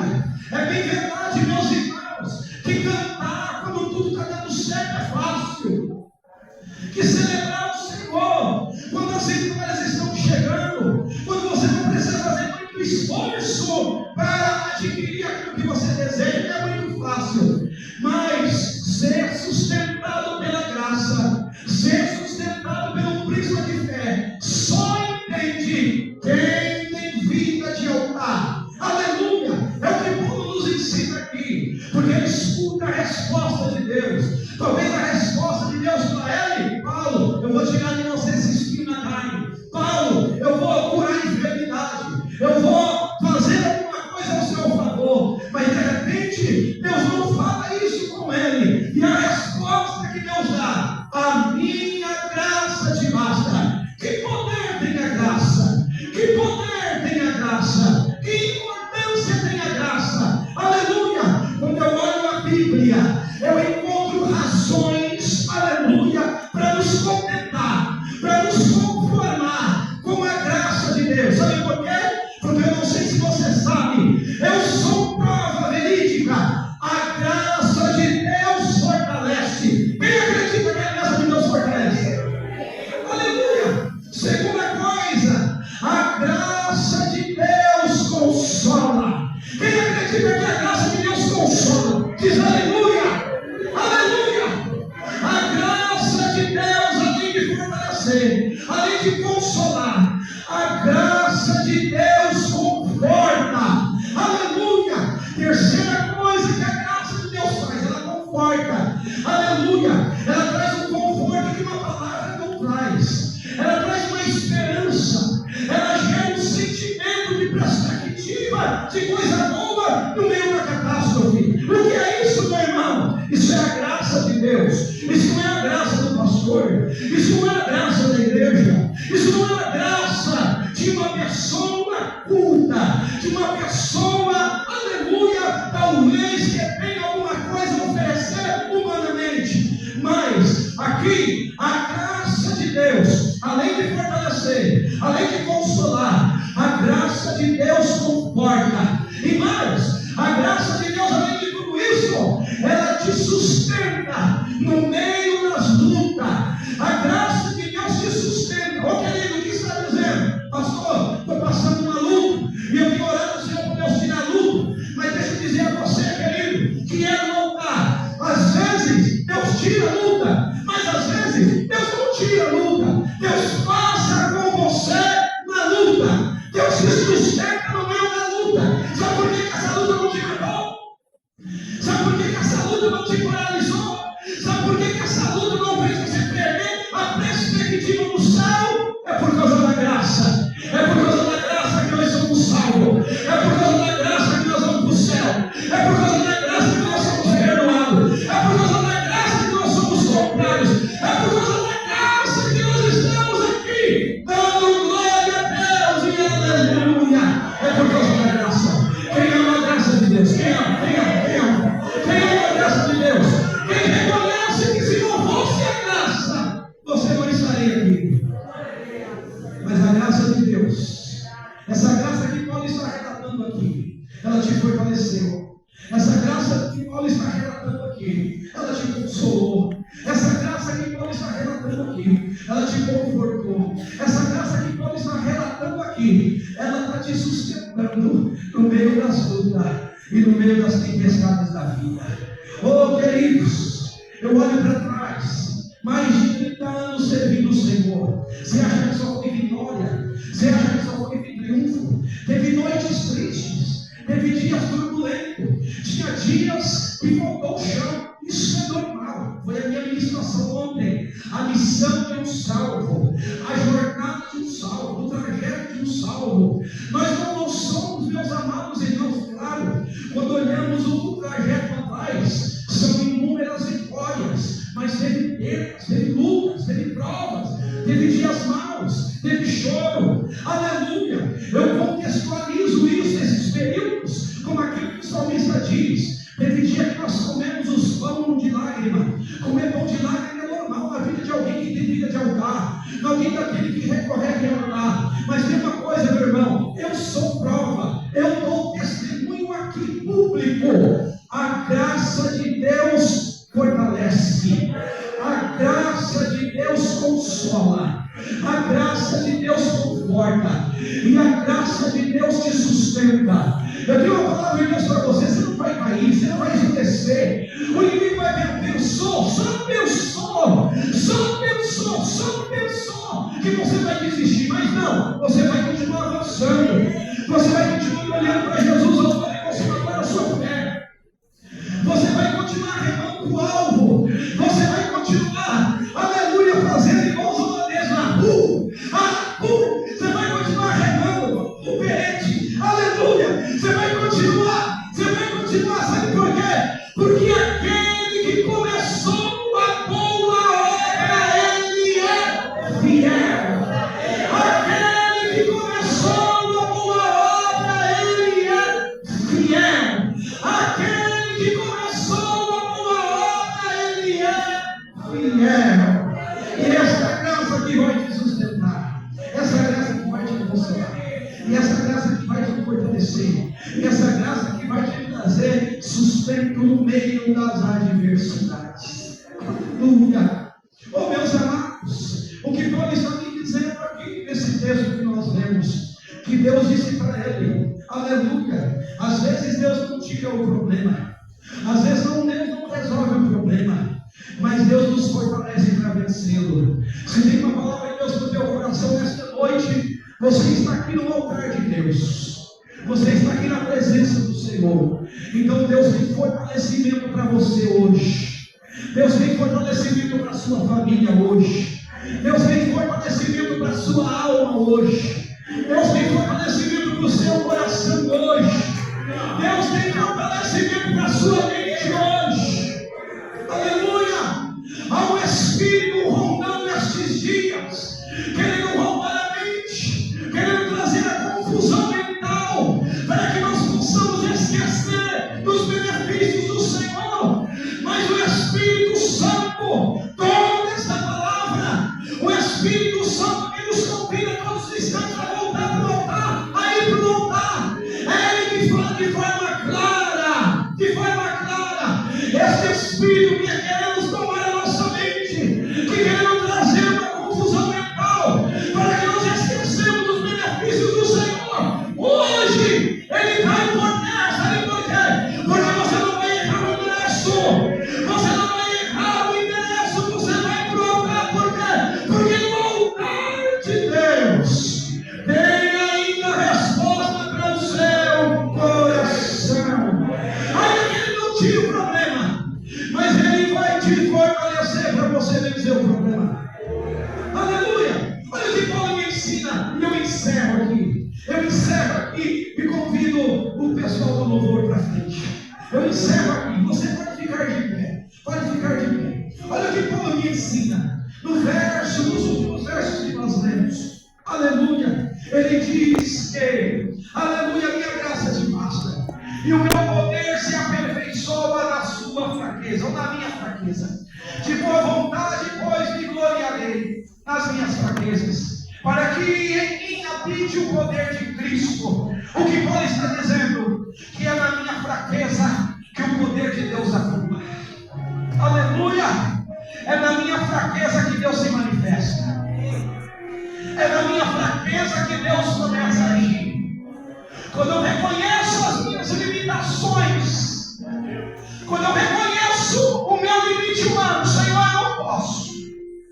É bem verdade, meus irmãos, que cantar quando tudo está dando certo é fácil. Que celebrar o Senhor quando as vitórias estão chegando, quando você não precisa fazer muito esforço para adquirir aquilo que você deseja, é muito fácil. Mas ser sustentado pela graça, ser sustentado pelo prisma de fé, só entende quem tem vida de altar. Aleluia! É o que Paulo nos ensina aqui, porque ele escuta a resposta de Deus. Talvez a resposta de Deus para ele: Paulo, eu vou tirar de você esse espinho na carne. Paulo, eu vou curar a enfermidade. Eu vou fazer alguma coisa ao seu favor. Mas de repente, Deus não fala isso com ele. E a resposta que Deus dá: a minha graça te basta. Que poder tem a graça? Que poder tem a graça? Que importância tem a graça? Aleluia! Quando eu olho a Bíblia, eu encontro razões, aleluia, para nos contentar, para nos conformar com a graça de Deus. Sabe por quê? Porque eu não sei se você sabe, eu sou prova verídica. A graça de Deus fortalece. Quem acredita que a graça de Deus fortalece? Aleluia! Segunda coisa, a graça de Deus consola. Quem acredita que a graça de Deus consola? Diz aleluia! Aleluia! A graça de Deus, além de fortalecer, além de consolar, a graça de Deus conforta. Aleluia! Terceira coisa que a graça de Deus faz, ela conforta. Aleluia! Ela traz um conforto que uma palavra não traz. Ela traz uma esperança. Ela gera um sentimento de perspectiva, de coisa boa no meio da catástrofe. O que é isso, meu irmão? Isso é a graça de Deus. Isso não é a graça do pastor. Isso não é a graça da igreja. Isso não é a graça de uma pessoa culta, de uma pessoa, aleluia, talvez que tenha alguma coisa a oferecer humanamente. Mas aqui, a graça de Deus, além de fortalecer, além de consolar, a graça de Deus conforta. E mais, a graça de Deus, além de tudo isso, ela te sustenta no meio das lutas. A graça de Deus te sustenta. Ô querido, o que está dizendo? Pastor, estou passando uma luta e eu tenho orado ao Senhor para Deus tirar a luta. Mas deixa eu dizer a você, querido, que é lutar. Às vezes Deus tira a luta, mas às vezes Deus não tempestades da vida. Oh, queridos, eu olho para trás, mais de 30 anos servindo o Senhor. Você acha que só foi vitória? Você acha que só foi triunfo? Teve noites tristes, teve dias turbulentos, tinha dias que faltou o chão. Isso é normal. Foi a minha ministração ontem. A missão de um salvo, a jornada de um salvo, o trajeto de um salvo. Nós não somos, meus amados irmãos, claro, quando olhamos o trajeto atrás, são inúmeras vitórias, mas teve perdas, teve lutas, teve provas, teve dias maus, teve choro. Aleluia! Eu contextualizo isso, esses períodos, como aquilo que o salmista diz. Teve dia que nós comemos os pão de lágrima. Comer pão de lágrima é normal na vida de alguém que tem vida de altar, na vida daquele que recorre a altar. Mas tem uma coisa, meu irmão, eu sou prova, eu dou testemunho aqui público. A graça de Deus fortalece, a graça de Deus consola, a graça de Deus conforta, e a graça de Deus te sustenta. Eu tenho uma palavra de Deus para você: você não vai cair, você não vai esquecer. O inimigo vai ver, pensou que você vai desistir, mas não, você vai continuar avançando, você vai continuar olhando para Jesus, autor e consumador da sua fé. Você vai continuar remando o alvo, você vai continuar, aleluia, fazendo igual os holandeses na rua. Você vai continuar remando o perete, aleluia, você vai continuar, sabe por quê? Porque aquele que começou a boa obra, ele é fiel. Aquele que começou a boa obra, ele é fiel. Aquele que começou a boa obra, ele é fiel. E essa graça que vai te sustentar, essa graça que vai te consolar, e essa graça que vai te fortalecer, e essa graça que vai te trazer sustento no meio das adversidades. Aleluia! Oh, meus amados, o que Paulo está me dizendo aqui nesse texto que nós lemos, que Deus disse para ele, aleluia, às vezes Deus não tira o problema, às vezes Deus não resolve o problema, mas Deus nos fortalece para vencê-lo. Se tem uma palavra de Deus no teu coração nesta noite, você está aqui no altar de Deus, você está aqui na presença do Senhor. Então Deus tem fortalecimento para você hoje. Deus tem fortalecimento para a sua família hoje. Deus tem fortalecimento para a sua alma hoje. Deus tem fortalecimento para o seu coração hoje. Deus tem fortalecimento para a sua mente hoje. Aleluia! Há um Espírito rondando estes dias, querendo roubar a mente, querendo trazer a confusão mental, para que nós possamos esquecer dos benefícios do Senhor. Mas o Espírito Santo, toda esta palavra, o Espírito Santo que nos convida todos os instantes a voltar para o altar, a ir para o altar, é Ele que fala de forma clara, esse Espírito que queremos tomar a nossa mente, que queremos trazer uma confusão mental, para que nós esquecemos dos benefícios do Senhor. Hoje, Ele vai por terra, sabe por quê? Porque você não vai errar o endereço, você vai pro altar. Por quê? Porque no altar de Deus tem ainda resposta para o seu coração. Ainda que Ele não tire o problema, mas Ele vai te fortalecer para você vencer o problema. Aleluia! Olha o que Paulo me ensina, e eu encerro aqui e convido o pessoal do louvor para frente. Eu encerro aqui, você pode ficar de pé, Olha o que Paulo me ensina, nos últimos versos que nós lemos. Aleluia! Ele diz que, aleluia, minha graça te basta, e o meu poder se aperfeiçoa na sua fraqueza, ou na minha fraqueza. De boa vontade, pois, me gloriarei nas minhas fraquezas, para que em mim habite o poder de Cristo. O que Paulo está dizendo? Que é na minha fraqueza que o poder de Deus atua. Aleluia! É na minha fraqueza que Deus se manifesta. É na minha fraqueza que Deus começa a agir. Quando eu reconheço as minhas limitações, Quando eu reconheço o meu limite humano, Senhor, eu não posso.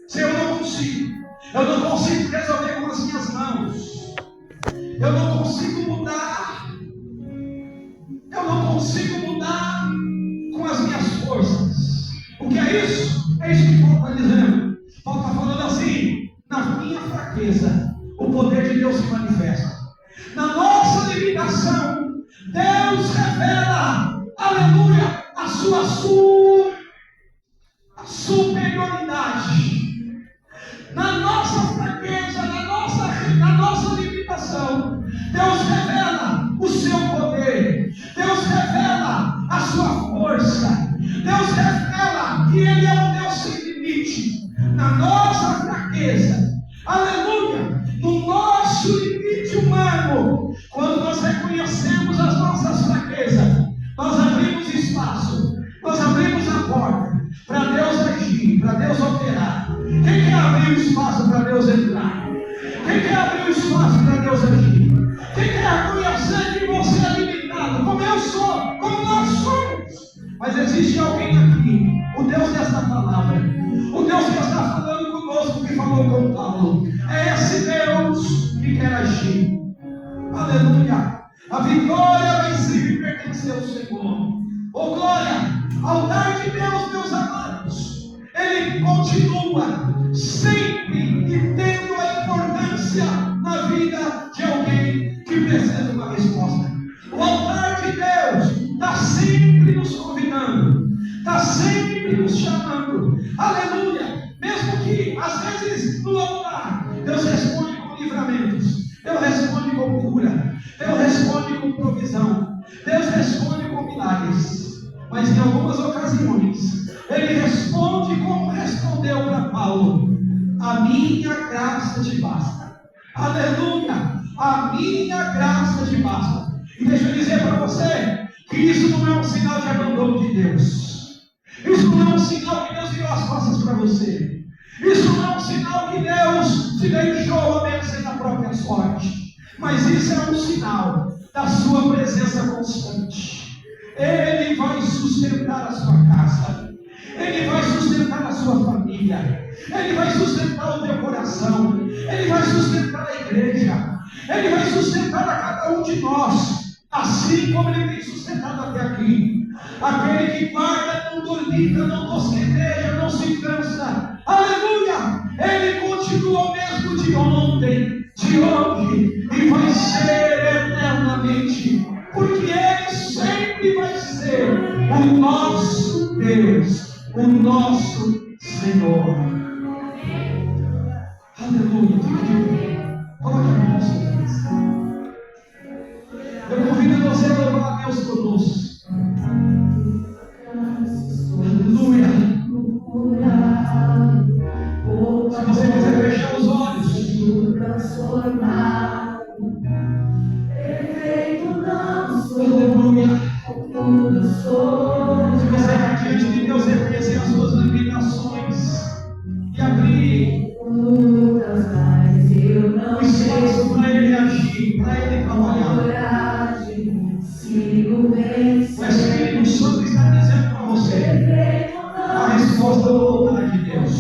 Senhor, eu não consigo. Eu não consigo resolver com as minhas mãos. Eu não consigo mudar. Eu não consigo mudar com as minhas forças. O que é isso? É isso que Paulo está dizendo. Paulo está falando assim: na minha fraqueza, o poder de Deus se manifesta. Na nossa limitação, Deus revela, aleluia, a sua superioridade. Na nossa fraqueza, na nossa limitação, Deus revela o seu poder. Deus revela a sua força. Deus revela que Ele é um Deus sem limite. Na nossa fraqueza, aleluia, no nosso limite humano, quando nós reconhecemos as nossas fraquezas, nós abrimos espaço, nós abrimos a porta para Deus agir, para Deus operar. Quem quer abrir o espaço para Deus entrar? Quem quer abrir o espaço para Deus agir? Quem quer reconhecer que você é limitado, como eu sou, como nós somos? Mas existe alguém aqui, o Deus desta palavra, o Deus que está falando conosco, que falou com Paulo. É esse Deus que quer agir. Aleluia! A vitória vai sempre pertencer ao Senhor. Oh glória! Altar de Deus, meus amados, Ele continua sempre e tendo a importância na vida de alguém que precisa de uma resposta. O altar de Deus está sempre nos convidando, está sempre nos chamando. Aleluia! Mesmo que às vezes no altar Deus responde com livramentos, Deus responde com cura, Deus responde com provisão, Deus responde com milagres. Mas em algumas ocasiões Ele responde como respondeu para Paulo: a minha graça te basta. Aleluia! A minha graça te basta. E deixa eu dizer para você que isso não é um sinal de abandono de Deus. Isso não é um sinal que Deus virou as costas para você. Isso não é um sinal que Deus te deixou a mercê da própria sorte. Mas isso é um sinal da sua presença constante. Ele vai sustentar a sua casa. Ele vai sustentar a sua família. Ele vai sustentar o teu coração. Ele vai sustentar a igreja. Ele vai sustentar a cada um de nós, assim como Ele tem sustentado até aqui. Aquele que guarda, não dormita, não bosqueteja, não se cansa. Aleluia! Ele continua o mesmo de ontem, de hoje, e vai ser eternamente. Porque Ele sempre vai ser o nosso Deus, o nosso Senhor. Aleluia! Fique de pé. Coloque a mão sobre isso. Eu convido você a louvar a Deus conosco. Aleluia! Se você quiser fechar os olhos, aleluia! Se você quer diante de Deus reconhecer as suas limitações e abrir o espaço para Ele agir, para Ele trabalhar, o Espírito Santo está dizendo para você a resposta do altar de Deus.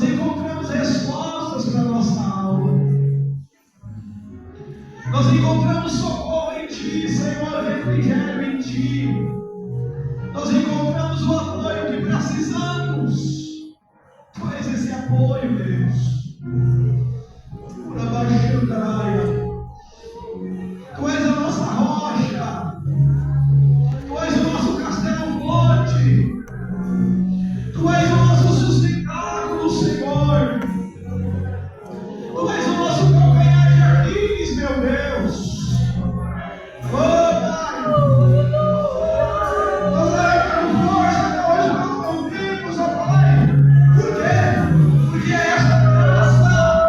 encontramos respostas para a nossa alma. Nós encontramos socorro em Ti, Senhor, refrigério em Ti. Nós encontramos o apoio que precisamos. Tu és esse apoio, Deus. Tu és a nossa rocha. Tu és o nosso castelo forte. Tu és o nosso sustentáculo, Senhor. Tu és o nosso calcanhar de Aquiles, meu Deus. Oh, Pai. Nós daremos força até hoje nós não vimos, ó Pai. Por quê? Porque é esta graça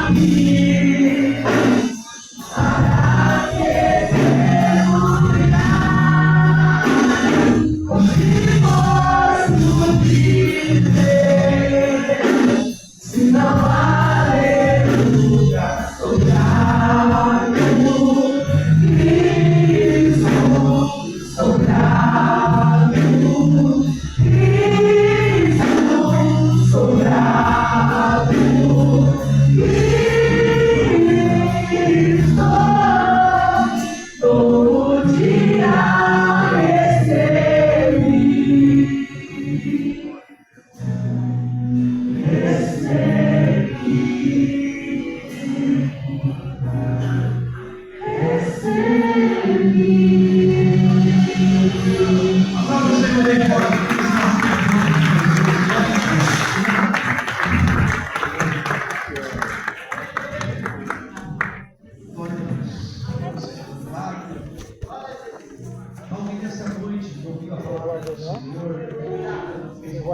aqui.